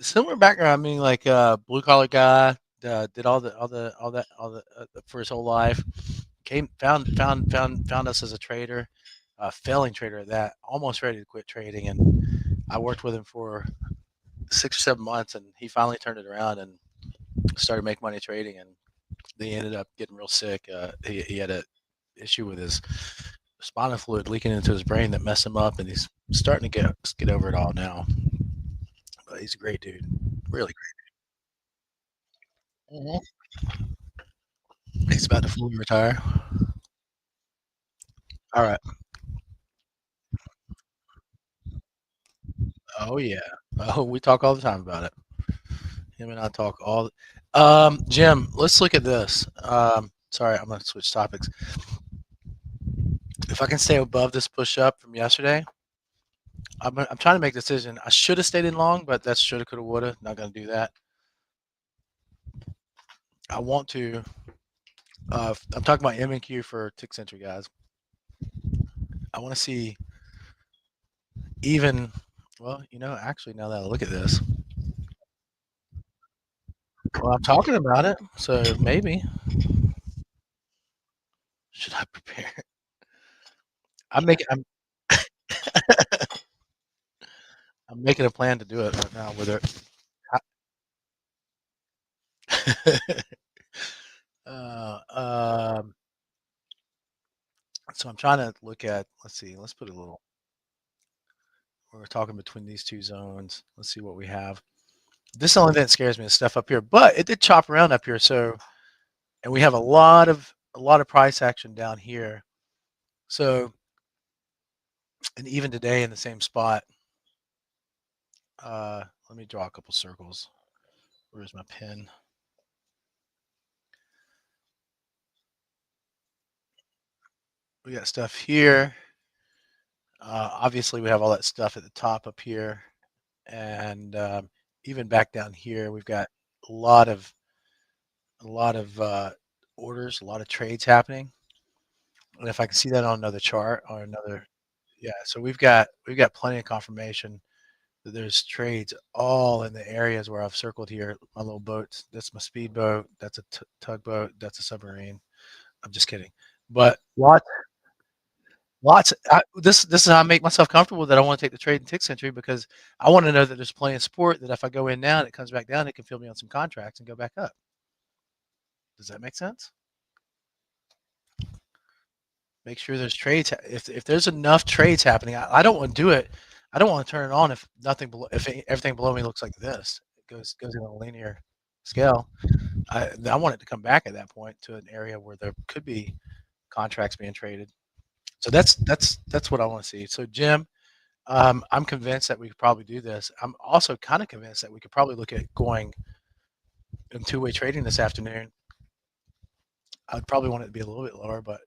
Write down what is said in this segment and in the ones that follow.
Similar background. I mean, like blue collar guy. Did all the for his whole life. Found us as a trader, failing trader at that. Almost ready to quit trading, and I worked with him for 6 or 7 months, and he finally turned it around and started making money trading. And they ended up getting real sick. He had a issue with his spinal fluid leaking into his brain that messed him up, and he's starting to get over it all now. But he's a great dude, really great. He's about to fully retire. All right. Oh yeah. Oh, we talk all the time about it. Him and I talk all. Jim, let's look at this. Sorry, I'm gonna switch topics. If I can stay above this push up from yesterday, I'm trying to make a decision. I should have stayed in long, but that's shoulda, coulda, woulda. Not gonna do that. I want to. I'm talking about M and Q for tick century guys. I want to see even. Well, actually, now that I look at this, well, I'm talking about it, so maybe should I prepare? I'm making. I'm making a plan to do it right now with it. uh, um, so I'm trying to look at. Let's see. Let's put a little. We're talking between these two zones. Let's see what we have. This is the only thing that scares me, the stuff up here, but it did chop around up here. So, and we have a lot of price action down here. So, and even today in the same spot. Let me draw a couple circles. Where's my pen? We got stuff here. Obviously, we have all that stuff at the top up here, and even back down here, we've got a lot of orders, a lot of trades happening. And if I can see that on another chart or another, yeah. So we've got plenty of confirmation that there's trades all in the areas where I've circled here. My little boats. That's my speedboat. That's a tugboat. That's a submarine. I'm just kidding, but lots. This is how I make myself comfortable that I want to take the trade in tick century because I want to know that there's plenty of support that if I go in now and it comes back down, it can fill me on some contracts and go back up. Does that make sense? Make sure there's trades. If there's enough trades happening, I don't want to do it. I don't want to turn it on if nothing below, if everything below me looks like this. It goes in a linear scale. I want it to come back at that point to an area where there could be contracts being traded. So that's what I want to see. So Jim, I'm convinced that we could probably do this. I'm also kind of convinced that we could probably look at going in two-way trading this afternoon. I'd probably want it to be a little bit lower, but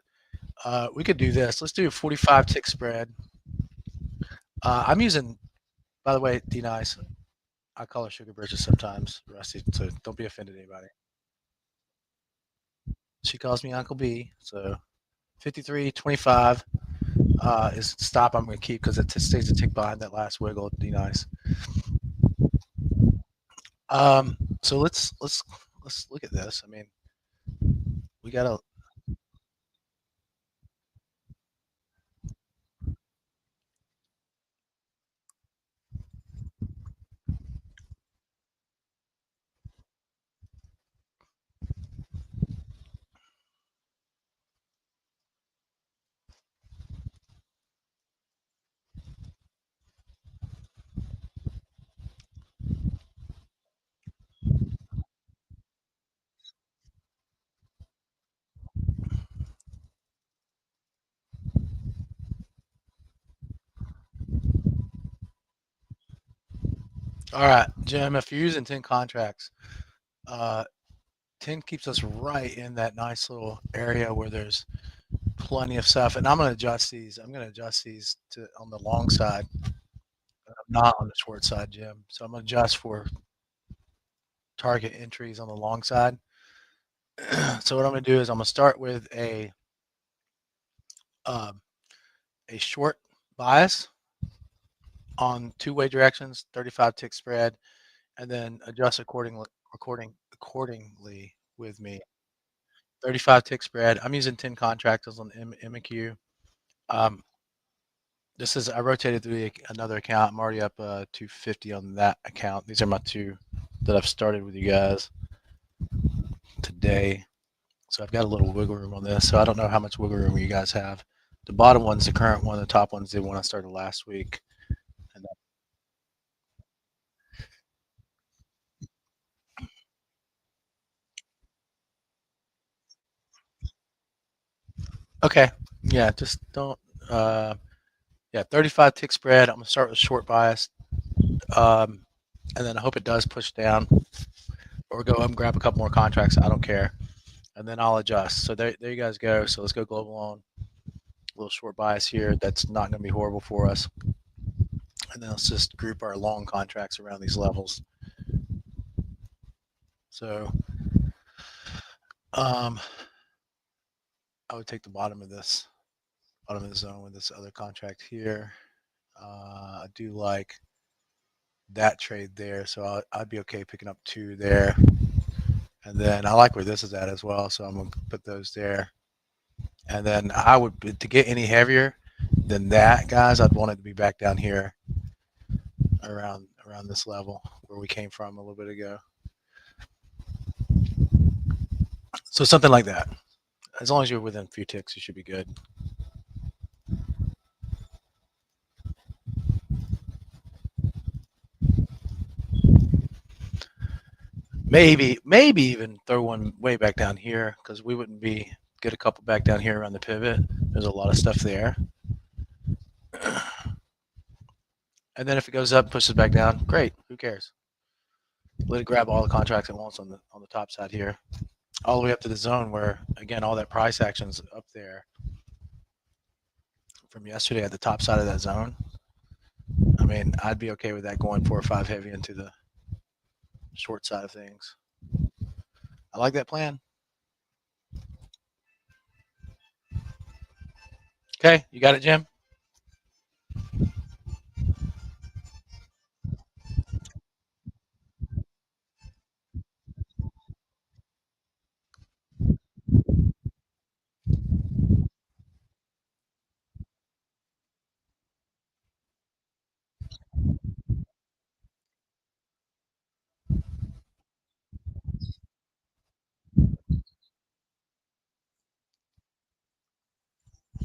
we could do this. Let's do a 45 tick spread. I'm using, by the way, D Nice. I call her Sugar Bridges sometimes, Rusty. So don't be offended, anybody. She calls me Uncle B. So 53.25 is the stop I'm going to keep because it stays a tick behind that last wiggle. D Nice. So let's look at this. I mean, we got to. All right, Jim. If you're using 10 contracts, uh, 10 keeps us right in that nice little area where there's plenty of stuff. And I'm going to adjust these. I'm going to adjust these to on the long side, not on the short side, Jim. So I'm going to adjust for target entries on the long side. So what I'm going to do is I'm going to start with um, a short bias on two-way directions, 35 tick spread, and then adjust accordingly with me. 35 tick spread. I'm using 10 contractors on MQ. Um, this is I rotated through another account. I'm already up 250 on that account. These are my two that I've started with you guys today. So I've got a little wiggle room on this. So I don't know how much wiggle room you guys have. The bottom one's the current one. The top one's the one I started last week. And okay, yeah, just don't. Yeah, 35 tick spread. I'm gonna start with short bias, um, and then I hope it does push down or go up and grab a couple more contracts. I don't care, and then I'll adjust. So there you guys go. So let's go global on a little short bias here. That's not gonna be horrible for us. And then let's just group our long contracts around these levels. So um, I would take the bottom of the zone with this other contract here. I do like that trade there, so I'd be okay picking up two there. And then I like where this is at as well, so I'm gonna put those there. And then I would, to get any heavier than that, guys, I'd want it to be back down here around this level where we came from a little bit ago. So something like that. As long as you're within a few ticks, you should be good. Maybe even throw one way back down here because we wouldn't be get a couple back down here around the pivot. There's a lot of stuff there. And then if it goes up and pushes back down, great. Who cares? Let it grab all the contracts at once on the top side here, all the way up to the zone where again all that price action's up there from yesterday at the top side of that zone. I mean, I'd be okay with that going 4 or 5 heavy into the short side of things. I like that plan. Okay, you got it, Jim?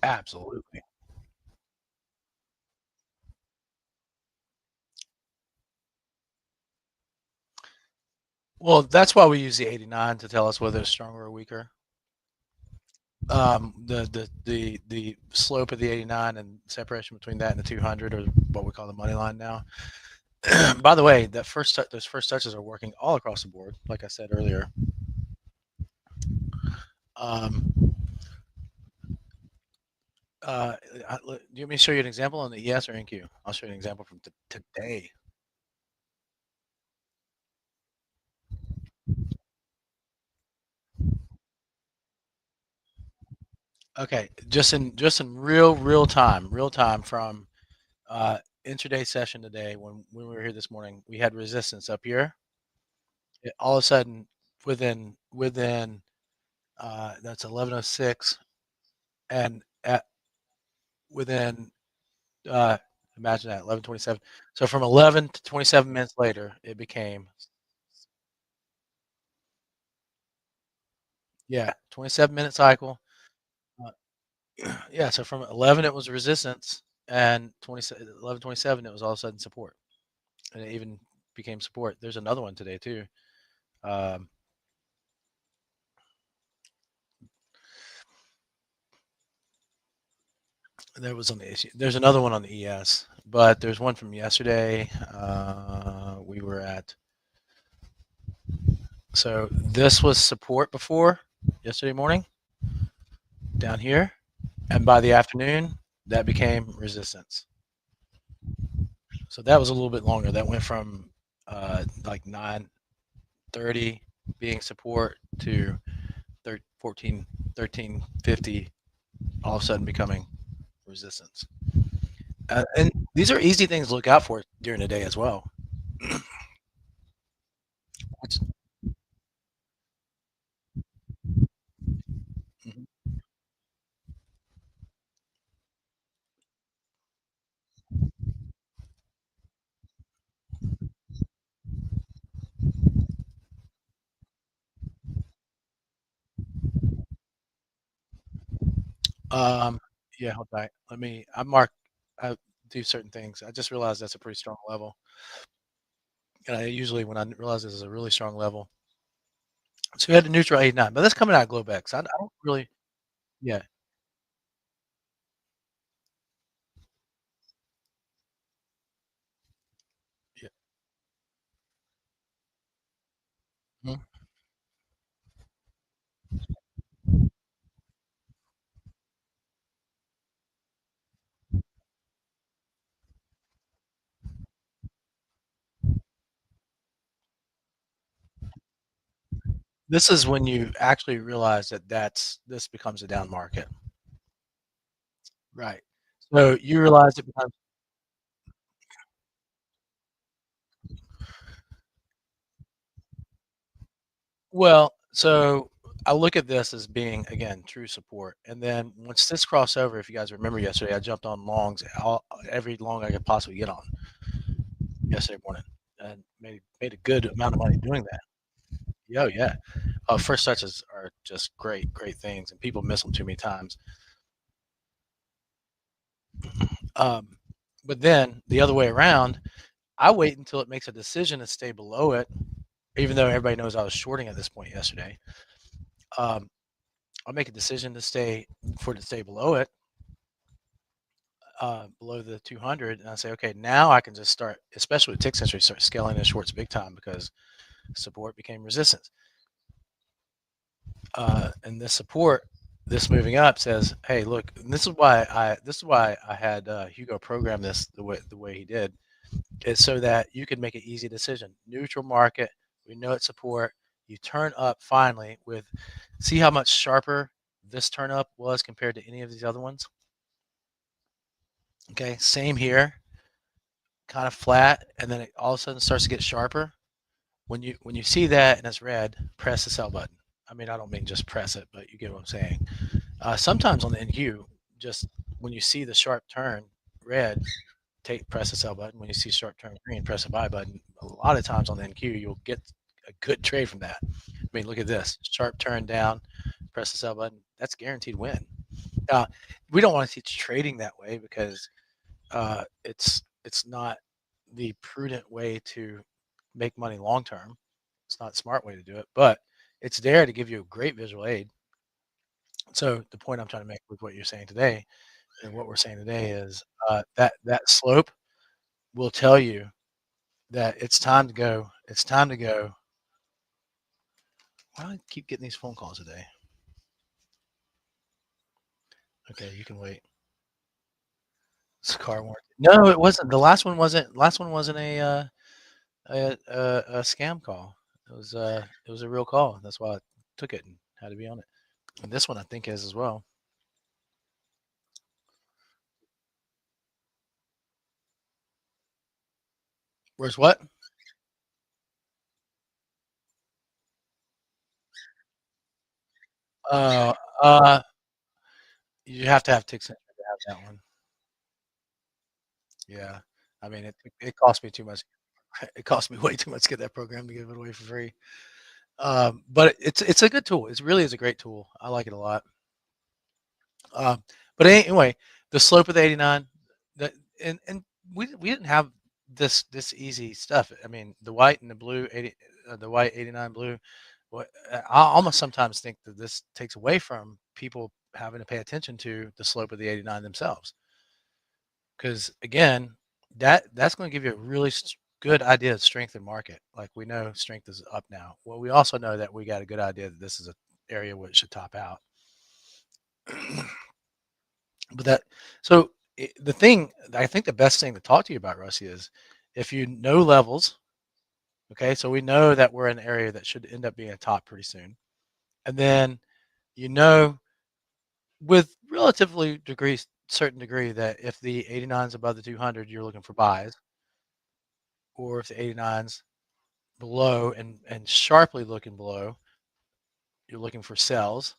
Absolutely. Well, that's why we use the 89 to tell us whether it's stronger or weaker. The slope of the 89 and separation between that and the 200 or what we call the money line now. By the way, those first touches are working all across the board, like I said earlier. Um, do you want me to show you an example on the ES or NQ? I'll show you an example from today. Okay, just in real time from intraday session today when we were here this morning, we had resistance up here. All of a sudden, within that's 11:06, and at within imagine that 11:27. So from 11 to 27 minutes later, it became yeah 27-minute cycle. Uh, yeah, so from 11 it was resistance, and 11:27 it was all of a sudden support, and it even became support. There's another one today too. Um, there was on the issue. There's another one on the ES, but there's one from yesterday. We were at so this was support before yesterday morning down here, and by the afternoon that became resistance. So that was a little bit longer. That went from like 9:30 being support to 13:50 all of a sudden becoming resistance. And these are easy things to look out for during the day as well. Um, yeah, hold tight. I do certain things. I just realized that's a pretty strong level. And I usually, when I realize this is a really strong level, so we had the neutral 89, but that's coming out of Globex. I don't really, yeah, yeah. Mhm. This is when you actually realize that this becomes a down market. Right. So you realize it becomes, well, so I look at this as being, again, true support. And then once this crossover, if you guys remember yesterday, I jumped on longs, every long I could possibly get on yesterday morning and made a good amount of money doing that. Yeah, oh, yeah. First touches are just great, great things, and people miss them too many times. Um, but then the other way around, I wait until it makes a decision to stay below it, even though everybody knows I was shorting at this point yesterday. Um, I'll make a decision to stay for it to stay below it, below the 200, and I say, okay, now I can just start, especially with tick sensor, start scaling the shorts big time because support became resistance. And this support, this moving up says, hey, look, and this is why I had Hugo program this the way he did. It's so that you can make an easy decision. Neutral market, we know it's support. You turn up finally with, see how much sharper this turn up was compared to any of these other ones. Okay, same here, kind of flat, and then it all of a sudden starts to get sharper. When you see that and it's red, press the sell button. I mean, I don't mean just press it, but you get what I'm saying. Sometimes on the NQ, just when you see the sharp turn red, press the sell button. When you see sharp turn green, press the buy button. A lot of times on the NQ, you'll get a good trade from that. I mean, look at this sharp turn down, press the sell button. That's guaranteed win. Uh, we don't want to teach trading that way because it's not the prudent way to make money long term. It's not a smart way to do it, but it's there to give you a great visual aid. So the point I'm trying to make with what you're saying today and what we're saying today is that slope will tell you that it's time to go. It's time to go. Why do I keep getting these phone calls today? Okay, you can wait. It's a car warranty. No, it wasn't. The last one wasn't. Last one wasn't a scam call. It was a real call. That's why I took it and had to be on it. And this one I think is as well. Where's what? Uh, uh, you have to have tick sensor to have that one. Yeah, I mean it cost me too much. It cost me way too much to get that program to give it away for free. But it's a good tool. It really is a great tool. I like it a lot. Um, but anyway, the slope of the 89, the and we didn't have this easy stuff. I mean, the white and the blue 80, the white 89 blue. What I almost sometimes think that this takes away from people having to pay attention to the slope of the 89 themselves, because again, that's going to give you a really good idea of strength in market. Like we know strength is up now. Well, we also know that we got a good idea that this is an area where it should top out. But that so the thing I think the best thing to talk to you about, Rusty, is if you know levels. Okay, so we know that we're in an area that should end up being a top pretty soon, and then you know with relatively certain degree that if the 89 is above the 200, you're looking for buys, or if the 89's below and sharply looking below, you're looking for sells.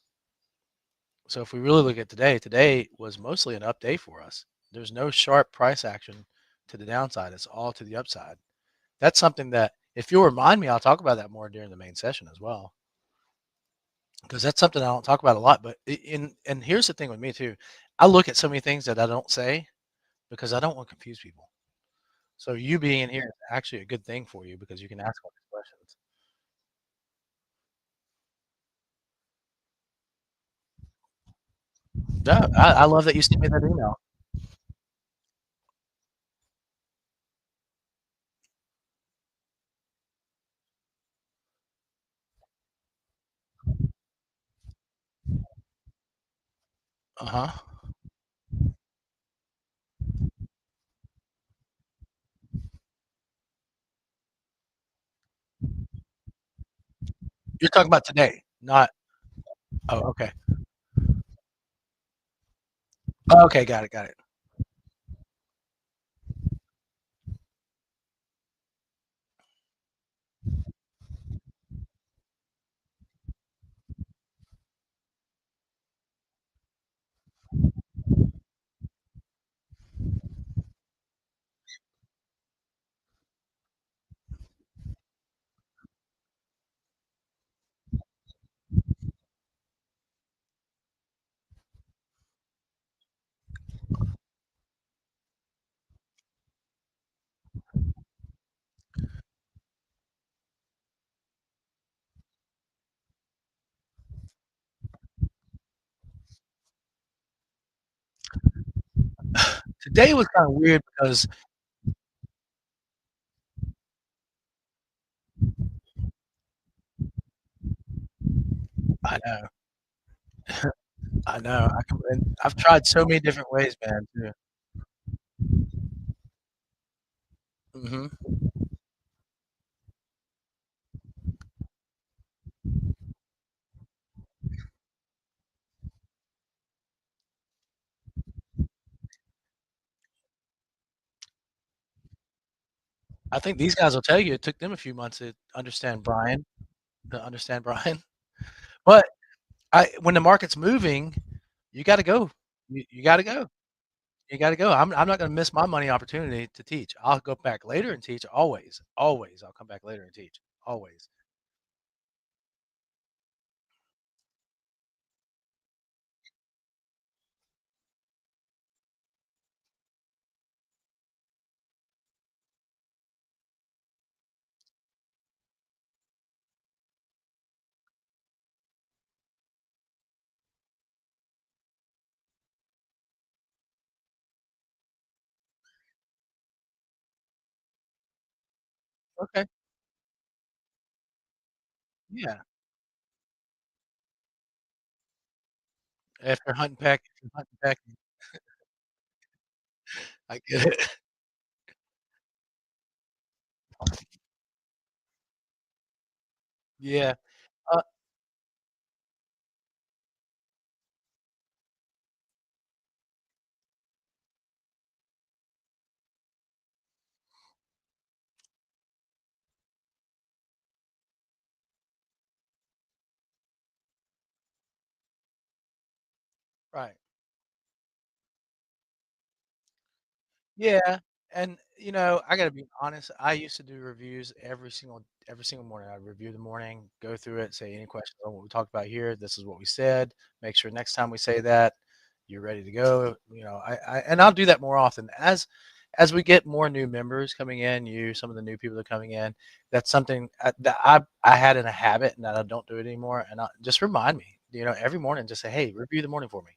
So if we really look at today, today was mostly an up day for us. There's no sharp price action to the downside. It's all to the upside. That's something that if you'll remind me, I'll talk about that more during the main session as well. because that's something I don't talk about a lot. But and here's the thing with me too. I look at so many things that I don't say because I don't want to confuse people. So you being in here is actually a good thing for you because you can ask all these questions. Yeah, I love that you sent me that email. Uh-huh. You're talking about today, not oh, okay. Oh, okay, got it, got it. Today was kinda weird because I know, I know, I can and I've tried so many different ways, man, too. Mhm. I think these guys will tell you it took them a few months to understand Brian. But I when the market's moving, you gotta go. You gotta go. You gotta go. I'm not gonna miss my money opportunity to teach. I'll go back later and teach always, always. I'll come back later and teach, always. Okay. Yeah. If you're hunting pecking, I get it. Yeah. Uh, right. Yeah, and, I gotta be honest, I used to do reviews every single morning. I'd review the morning, go through it, say, "Any questions on what we talked about here? This is what we said. Make sure next time we say that, you're ready to go." And I'll do that more often. As we get more new members coming in, some of the new people that are coming in, that's something, that I had in a habit and that I don't do it anymore, and just remind me, every morning, just say, "Hey, review the morning for me."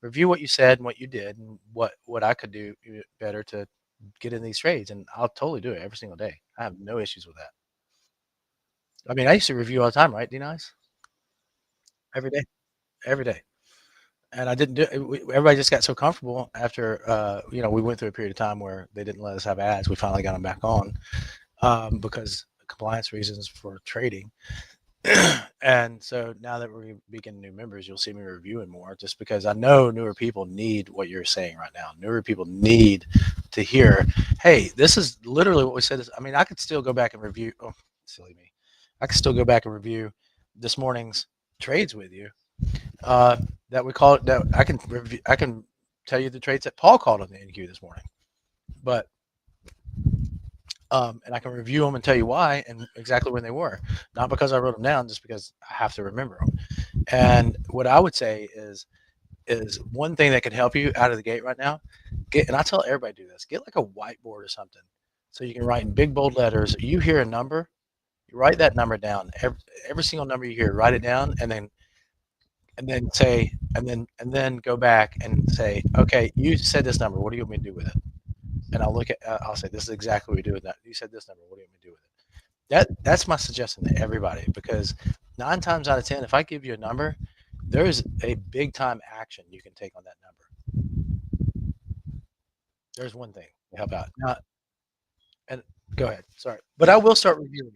Review what you said and what you did and what I could do better to get in these trades, and I'll totally do it every single day. I have no issues with that. I mean, I used to review all the time, right, D-Nice? Every day, every day, and I didn't do it. Everybody just got so comfortable after, we went through a period of time where they didn't let us have ads. We finally got them back on, because compliance reasons for trading. And so now that we're beginning new members, you'll see me reviewing more just because I know newer people need what you're saying right now. Newer people need to hear, hey, this is literally what we said. I mean, I could still go back and review. Oh, silly me. I could still go back and review this morning's trades with you. Uh, that we call it. That I can review. I can tell you the trades that Paul called on the NQ this morning. But and I can review them and tell you why and exactly when they were. Not because I wrote them down, just because I have to remember them. And what I would say is one thing that could help you out of the gate right now, get and I tell everybody to do this, get like a whiteboard or something so you can write in big bold letters. You hear a number, you write that number down. Every single number you hear, write it down and then go back and say, okay, you said this number. What do you want me to do with it? And I'll say, this is exactly what we do with that. You said this number. What do you want me to do with it? That's my suggestion to everybody because 9 times out of 10, if I give you a number, there is a big time action you can take on that number. There's one thing to help out. Now, and go ahead. Sorry, but I will start reviewing.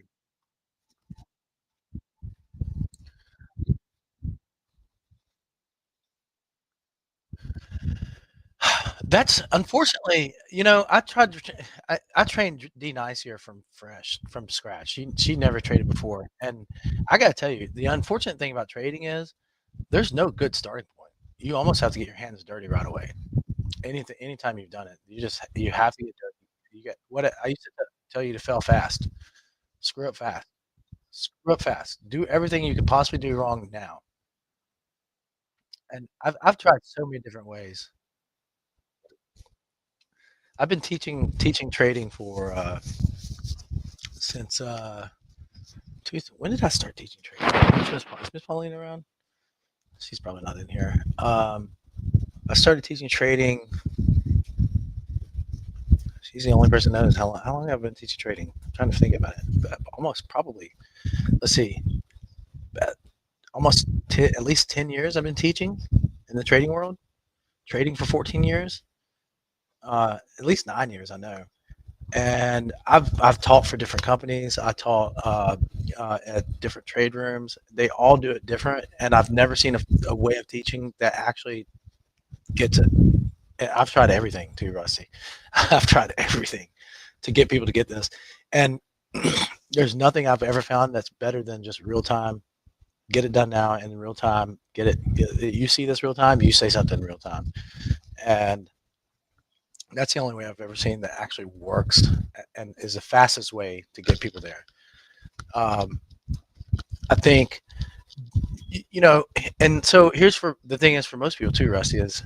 That's unfortunately, I tried to. I trained D Nice here from scratch. She never traded before, and I got to tell you, the unfortunate thing about trading is there's no good starting point. You almost have to get your hands dirty right away. Anytime you've done it, you have to get dirty. You get what I used to tell you to fail fast, screw up fast, screw up fast. Do everything you could possibly do wrong now. And I've tried so many different ways. I've been teaching trading for since when did I start teaching trading? Is Miss Pauline around? She's probably not in here. I started teaching trading. She's the only person that knows how long I've been teaching trading. I'm trying to think about it. But almost probably. Let's see. Almost at least 10 years I've been teaching in the trading world. Trading for 14 years. At least 9 years I know. And I've taught for different companies. I taught at different trade rooms. They all do it different, and I've never seen a way of teaching that actually gets it. And I've tried everything too, Rusty. I've tried everything to get people to get this, and there's nothing I've ever found that's better than just real time. Get it done now, and in real time, you see this real time. You say something real time, and that's the only way I've ever seen that actually works and is the fastest way to get people there. Um, I think and so here's for the thing is for most people too, Rusty, is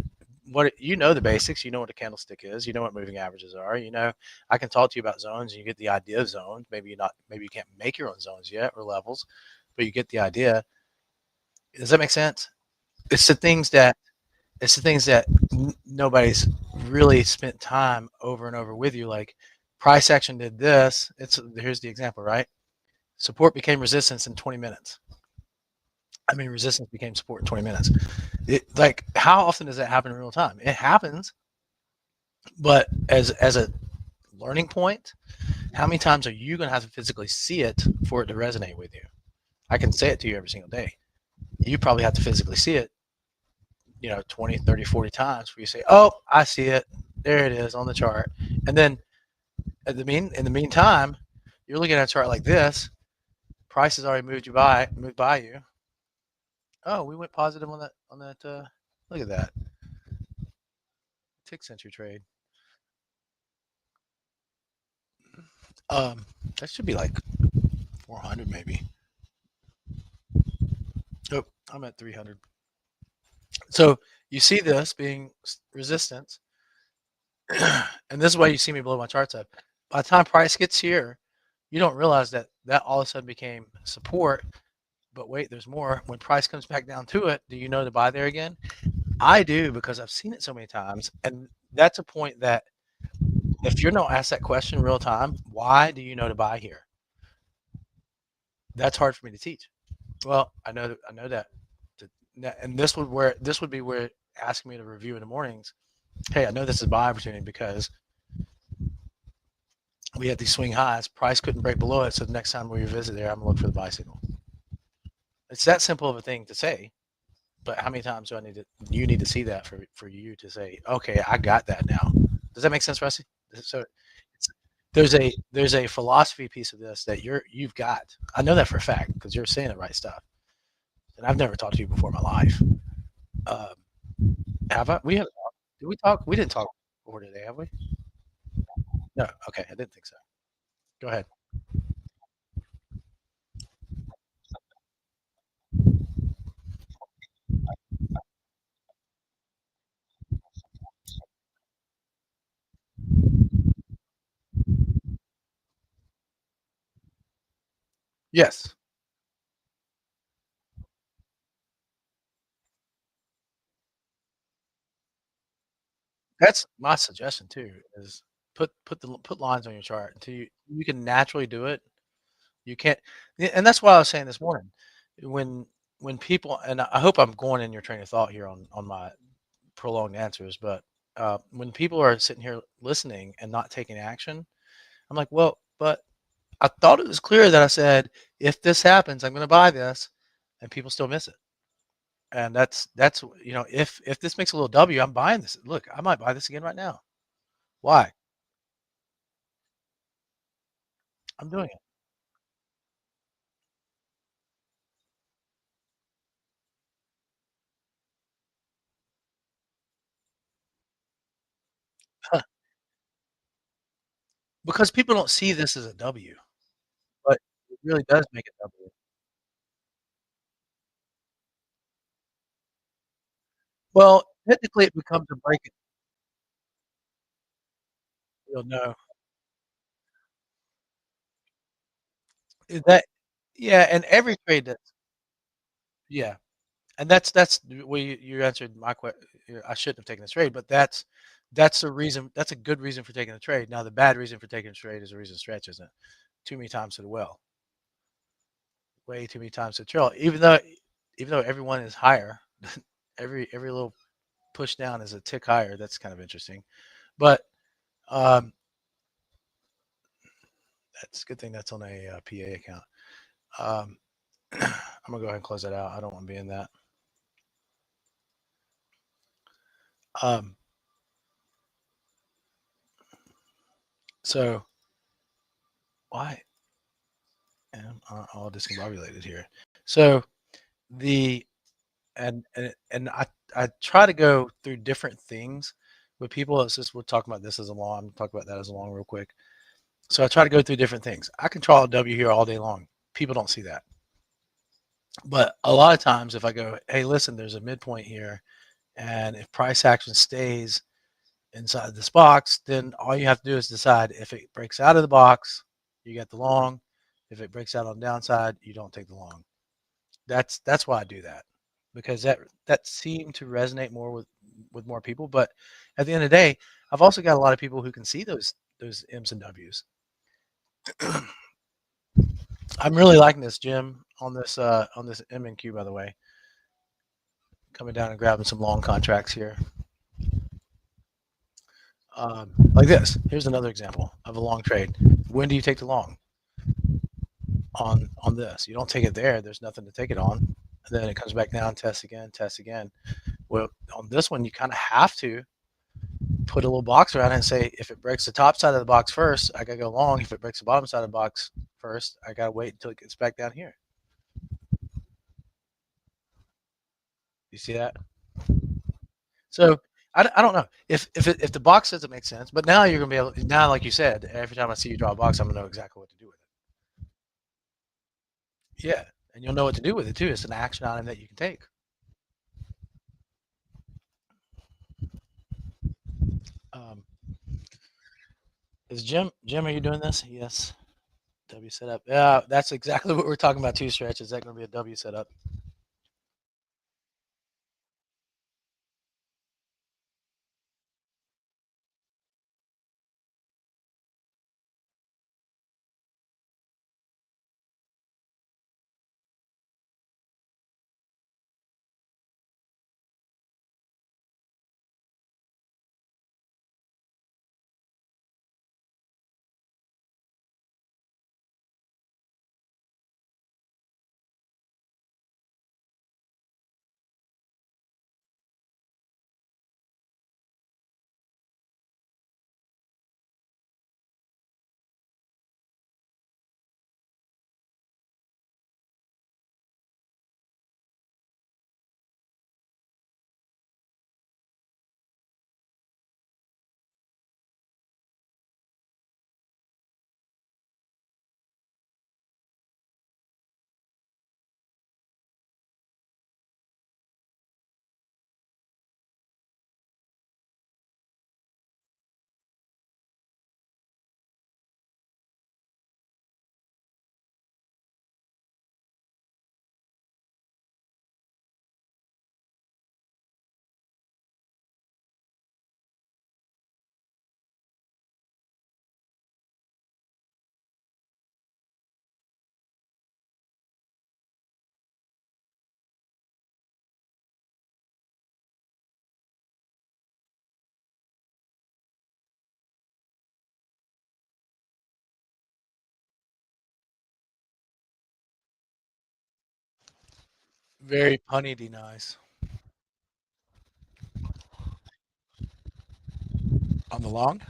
the basics. You know what a candlestick is. You know what moving averages are. I can talk to you about zones, and you get the idea of zones. Maybe you can't make your own zones yet or levels, but you get the idea. Does that make sense? It's the things that nobody's really spent time over and over with you. Like price action did this. Here's the example, right? Support became resistance in 20 minutes. I mean, resistance became support in 20 minutes. Like, how often does that happen in real time? It happens, but as a learning point, how many times are you going to have to physically see it for it to resonate with you? I can say it to you every single day. You probably have to physically see it, 20, 30, 40 times where you say, oh, I see it. There it is on the chart. And then in the meantime, you're looking at a chart like this. Price has already moved by you. Oh, we went positive on that. Look at that tick sentry trade. Um, that should be like 400 maybe. Oh, I'm at 300. So you see this being resistance, and this is why you see me blow my charts up. By the time price gets here, you don't realize that all of a sudden became support. But wait, there's more. When price comes back down to it, do you know to buy there again? I do because I've seen it so many times, and that's a point that if you're not asked that question real time, why do you know to buy here? That's hard for me to teach. Well, I know that, and this would be where asking me to review in the mornings. Hey, I know this is a buy opportunity because we had these swing highs. Price couldn't break below it, so the next time we revisit there, I'm gonna look for the buy signal. It's that simple of a thing to say, but how many times you need to see that for you to say, okay, I got that now. Does that make sense, Rusty? So there's a philosophy piece of this that you've got. I know that for a fact because you're saying the right stuff, and I've never talked to you before in my life. Um, have I? We haven't talked. Did we talk? We didn't talk before today, have we? No. Okay, I didn't think so. Go ahead. Yes. That's my suggestion too, is put lines on your chart until you can naturally do it. You can't and that's why I was saying this morning, when people and I hope I'm going in your train of thought here on my prolonged answers, but, when people are sitting here listening and not taking action, I'm like, "Well, but I thought it was clear that I said, if this happens, I'm gonna buy this,' and people still miss it." And that's if this makes a little W, I'm buying this. Look, I might buy this again right now. Why? I'm doing it. Because people don't see this as a W, but it really does make a W. Well, technically, it becomes a break it you'll know. Is that yeah, and every trade that's yeah, and that's well, you answered my question. I shouldn't have taken this trade, but that's the reason that's a good reason for taking the trade. Now, the bad reason for taking a trade is a reason to stretch, isn't it? Too many times to the well. Way too many times to trail. Even though everyone is higher, every little push down is a tick higher. That's kind of interesting. But um, that's a good thing that's on a PA account. Um, I'm gonna go ahead and close that out. I don't want to be in that. Um, so why am I all discombobulated here? So the and I try to go through different things with people. It's just we're talking about this as a long. I'm talk about that as a long real quick. So I try to go through different things. I can draw a W here all day long. People don't see that. But a lot of times if I go, hey, listen, there's a midpoint here, and if price action stays inside this box, then all you have to do is decide if it breaks out of the box, you get the long. If it breaks out on the downside, you don't take the long. That's why I do that because that seemed to resonate more with more people. But at the end of the day, I've also got a lot of people who can see those M's and W's. I'm really liking this, Jim, on this MNQ, by the way. Coming down and grabbing some long contracts here. Like this. Here's another example of a long trade. When do you take the long on this? You don't take it there. There's nothing to take it on. And then it comes back down, test again, test again. Well, on this one, you kind of have to put a little box around it and say, if it breaks the top side of the box first, I gotta go long. If it breaks the bottom side of the box first, I gotta wait until it gets back down here. You see that? So I don't know if the box doesn't make sense, but now you're gonna be able now, like you said, every time I see you draw a box, I'm gonna know exactly what to do with it. Yeah, and you'll know what to do with it too. It's an action item that you can take. Um, is Jim? Are you doing this? Yes. W setup. Yeah, that's exactly what we're talking about. Two stretch. Is that going to be a W setup? Very punny nice. On the long?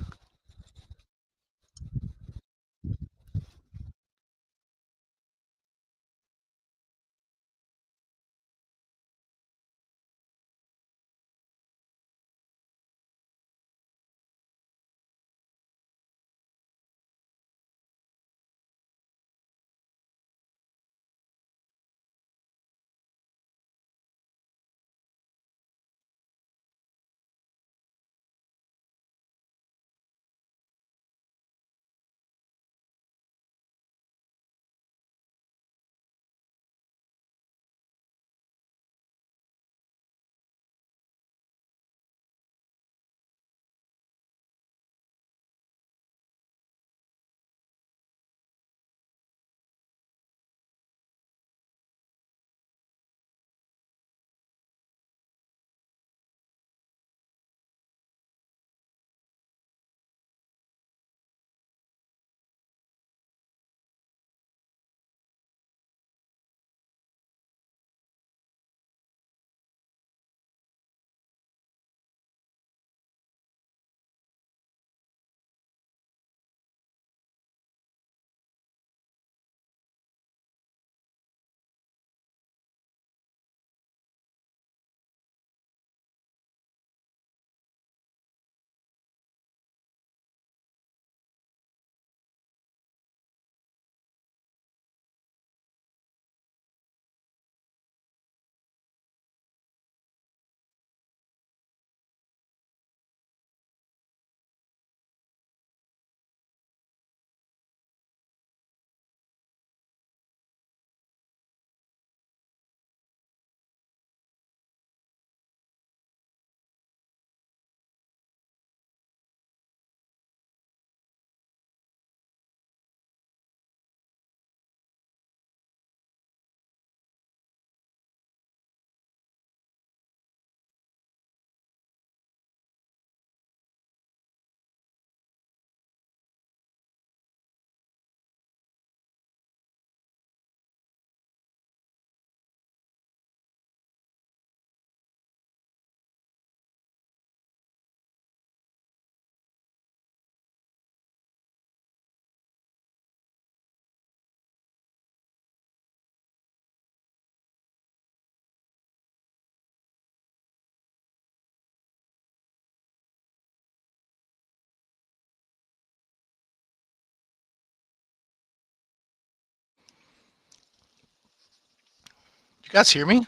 You guys hear me?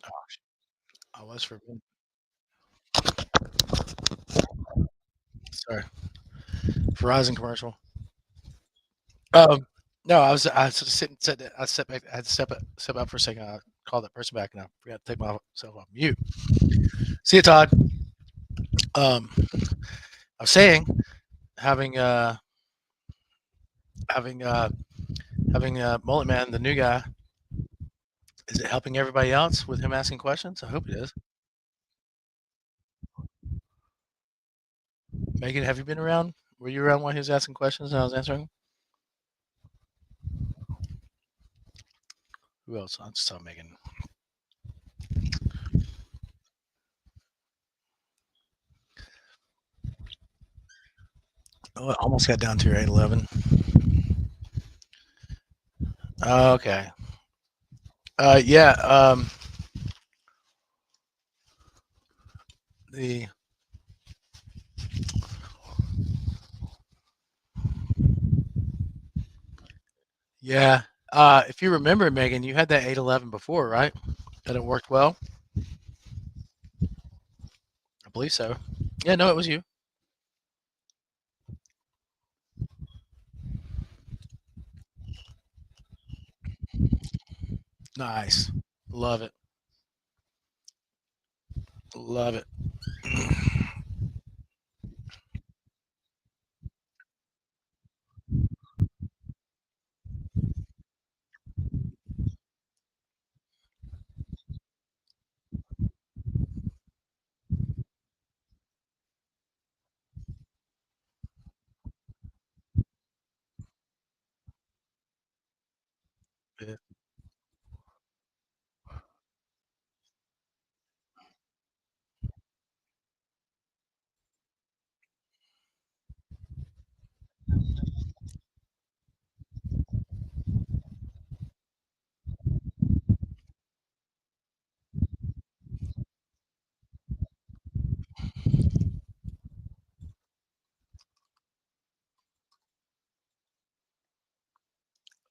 Oh, I was for a minute. Sorry. Verizon commercial. Um, no, I was just sitting, said that I stepped back, I had to step out for a second. I called that person back and I forgot to take myself off mute. See you, Todd. I was saying having having Mullet Man, the new guy, is it helping everybody else with him asking questions? I hope it is. Megan, have you been around? Were you around when he was asking questions and I was answering? Who else? I'll just tell Megan. Oh, I almost got down to your 811. Okay. Yeah. The Yeah. If you remember, Megan, you had that 811 before, right? And it worked well. I believe so. Yeah. No, it was you. Nice. Love it. Love it. Yeah.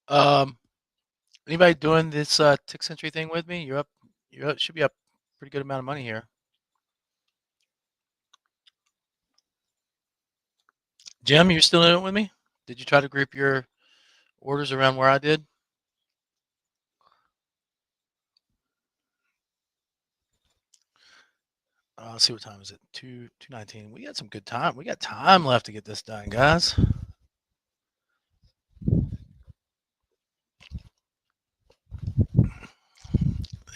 Um, anybody doing this tick century thing with me? You're up, should be up pretty good amount of money here. Jim, you're still in it with me? Did you try to group your orders around where I did? Let's see what time is it? 2:19. We got some good time. We got time left to get this done, guys.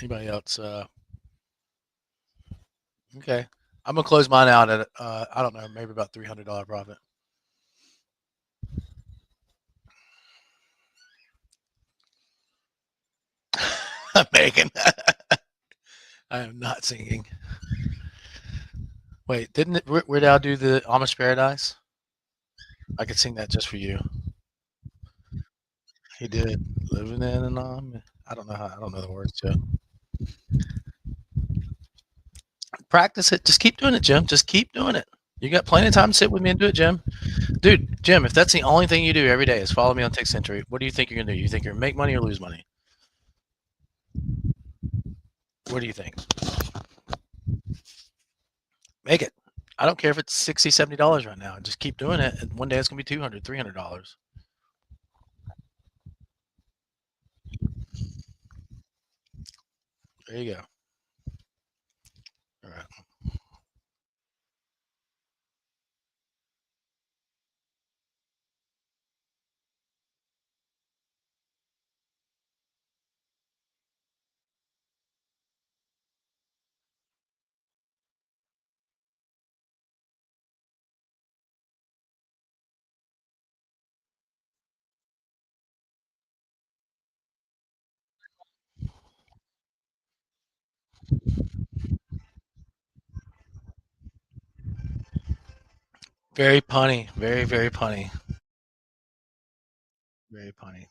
Anybody else? Okay. I'm gonna close mine out at I don't know, maybe about $300 profit. Megan, I am not singing. Wait, didn't it, Weird Al do the Amish Paradise? I could sing that just for you. He did. Living in an Amish. I don't know the words to it. Practice it. Just keep doing it, Jim. Just keep doing it. You got plenty of time to sit with me and do it, Jim. Dude, Jim, if that's the only thing you do every day is follow me on Tick Century, what do you think you're gonna do? You think you're gonna make money or lose money? What do you think? Make it. I don't care if it's $60, $70 right now. Just keep doing it. And one day it's gonna be $200, $300. There you go. All right. Very punny. Very, very punny. Very punny.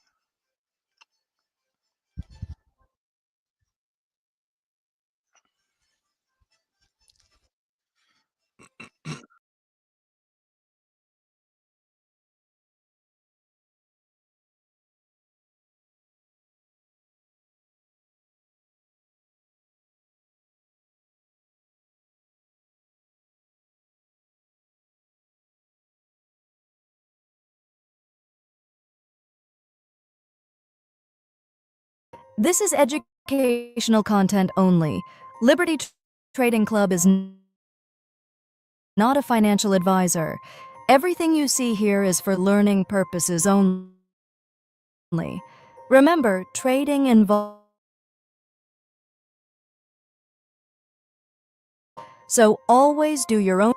This is educational content only. Liberty Trading Club is not a financial advisor. Everything you see here is for learning purposes only. Remember, trading involves, so always do your own